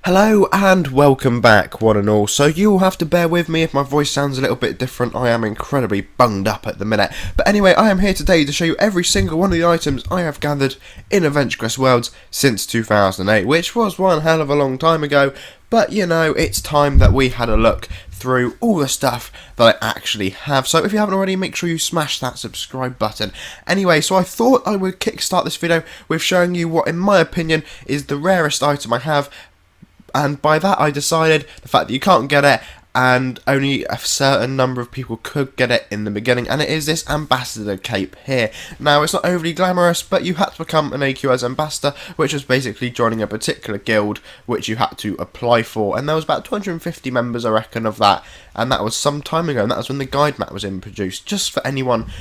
Hello and welcome back, one and all. So you will have to bear with me if my voice sounds a little bit different. I am incredibly bunged up at the minute. But anyway, I am here today to show you every single one of the items I have gathered in Adventure Quest Worlds since 2008, which was one hell of a long time ago. But you know, it's time that we had a look through all the stuff that I actually have. So if you haven't already, make sure you smash that subscribe button. Anyway, so I thought I would kickstart this video with showing you what, in my opinion, is the rarest item I have. And by that I decided the fact that you can't get it and only a certain number of people could get it in the beginning, and it is this ambassador cape here. Now, it's not overly glamorous, but you had to become an AQW ambassador, which was basically joining a particular guild which you had to apply for, and there was about 250 members, I reckon, of that, and that was some time ago, and that was when the guide map was introduced, just for anyone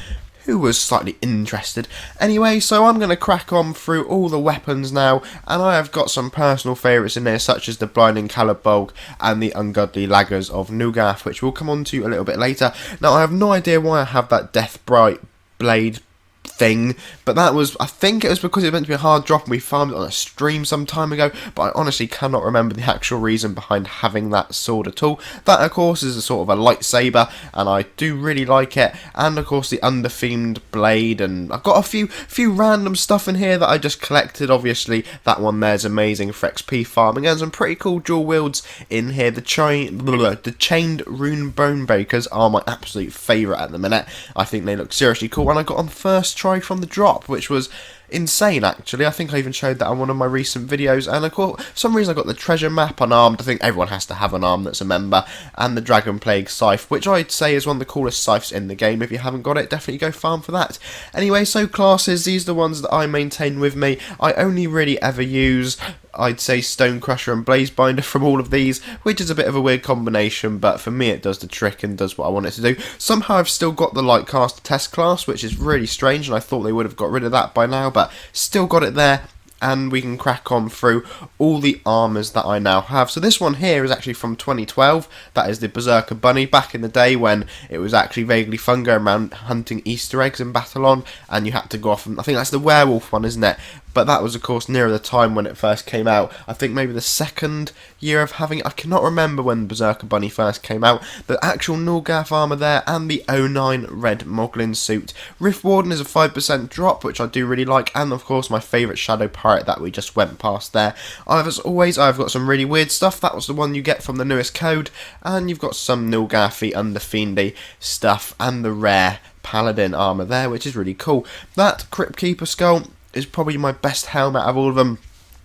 who was slightly interested. Anyway, so I'm going to crack on through all the weapons now, and I have got some personal favourites in there, such as the Blinding Caliburg and the Ungodly Laggers of Nugath, which we'll come on to a little bit later. Now, I have no idea why I have that Death Bright blade thing, but that was, I think it was because it was meant to be a hard drop and we farmed it on a stream some time ago, but I honestly cannot remember the actual reason behind having that sword at all. That of course is a sort of a lightsaber, and I do really like it, and of course the Underthemed blade, and I've got a few random stuff in here that I just collected. Obviously that one there's amazing for XP farming, and some pretty cool dual wields in here. The chained rune bone breakers are my absolute favourite at the minute. I think they look seriously cool, and I got on first try from the drop, which was insane actually. I think I even showed that on one of my recent videos, and of course for some reason I got the treasure map unarmed. I think everyone has to have an arm that's a member, and the Dragon Plague scythe, which I'd say is one of the coolest scythes in the game. If you haven't got it, definitely go farm for that. Anyway, so classes, these are the ones that I maintain with me. I only really ever use, I'd say, Stone Crusher and Blaze Binder from all of these, which is a bit of a weird combination, but for me it does the trick and does what I want it to do. Somehow I've still got the Lightcaster test class, which is really strange, and I thought they would have got rid of that by now, but still got it there. And we can crack on through all the armours that I now have. So this one here is actually from 2012. That is the Berserker Bunny, back in the day when it was actually vaguely fun going around hunting Easter eggs in Battle-On, and you had to go off and, I think that's the werewolf one, isn't it? But that was of course nearer the time when it first came out. I think maybe the second year of having it. I cannot remember when Berserker Bunny first came out. The actual Nugath armour there, and the 09 red Moglin suit. Rift Warden is a 5% drop, which I do really like, and of course my favourite Shadow Pirate that we just went past there. As always, I've got some really weird stuff. That was the one you get from the newest code, and you've got some Nugathy Underfiendy stuff, and the rare Paladin armour there, which is really cool. That Crypt Keeper skull is probably my best helmet out of all of them,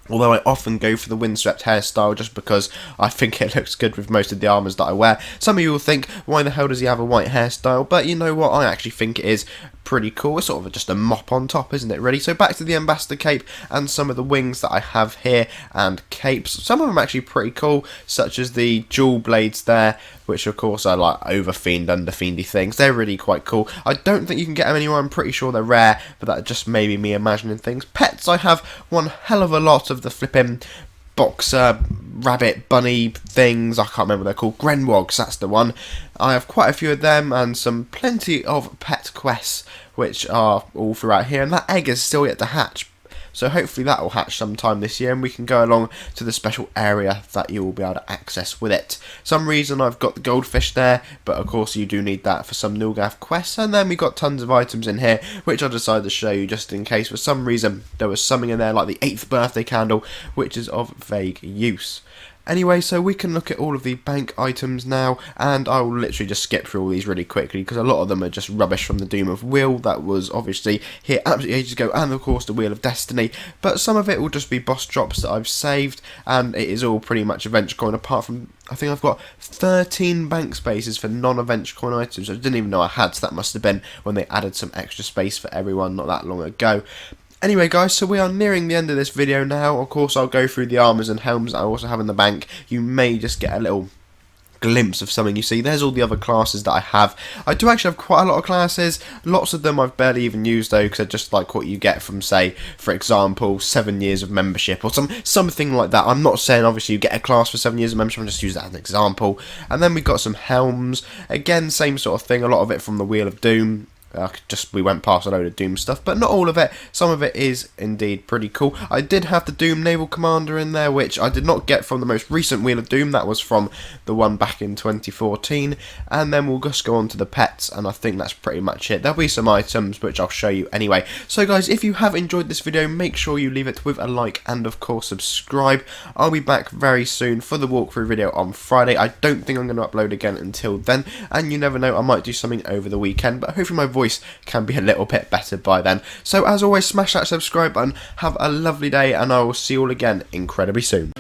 although I often go for the windswept hairstyle just because I think it looks good with most of the armours that I wear. Some of you will think, why the hell does he have a white hairstyle? But you know what, I actually think it is pretty cool. It's sort of just a mop on top, isn't it, really? So back to the Ambassador cape and some of the wings that I have here and capes. Some of them are actually pretty cool, such as the jewel blades there, which of course are like overfiend, underfiendy things. They're really quite cool. I don't think you can get them anywhere. I'm pretty sure they're rare, but that's just maybe me imagining things. Pets, I have one hell of a lot of the flipping boxer, rabbit, bunny things. I can't remember what they're called. Grenwogs, that's the one. I have quite a few of them, and plenty of pet quests, which are all throughout here, and that egg is still yet to hatch. So hopefully that will hatch sometime this year, and we can go along to the special area that you will be able to access with it. Some reason I've got the goldfish there, but of course you do need that for some Nugath quests. And then we got tons of items in here, which I decided to show you just in case for some reason there was something in there like the 8th birthday candle, which is of vague use. Anyway, so we can look at all of the bank items now, and I will literally just skip through all these really quickly because a lot of them are just rubbish from the Doom of Will that was obviously here absolutely ages ago, and of course the Wheel of Destiny, but some of it will just be boss drops that I've saved, and it is all pretty much Adventure Coin, apart from I think I've got 13 bank spaces for non-Adventure Coin items. I didn't even know I had, so that must have been when they added some extra space for everyone not that long ago. Anyway guys, so we are nearing the end of this video now. Of course I'll go through the armours and helms that I also have in the bank. You may just get a little glimpse of something. You see, there's all the other classes that I have. I do actually have quite a lot of classes. Lots of them I've barely even used though, because they're just like what you get from, say, for example, 7 years of membership or something like that. I'm not saying obviously you get a class for 7 years of membership, I'm just using that as an example. And then we've got some helms. Again, same sort of thing, a lot of it from the Wheel of Doom. we went past a load of Doom stuff, but not all of it. Some of it is indeed pretty cool. I did have the Doom Naval Commander in there, which I did not get from the most recent Wheel of Doom. That was from the one back in 2014. And then we'll just go on to the pets, and I think that's pretty much it. There'll be some items which I'll show you anyway. So guys, if you have enjoyed this video, make sure you leave it with a like and of course subscribe. I'll be back very soon for the walkthrough video on Friday. I don't think I'm going to upload again until then, and you never know, I might do something over the weekend, but hopefully my voice can be a little bit better by then. So as always, smash that subscribe button, have a lovely day, and I will see you all again incredibly soon.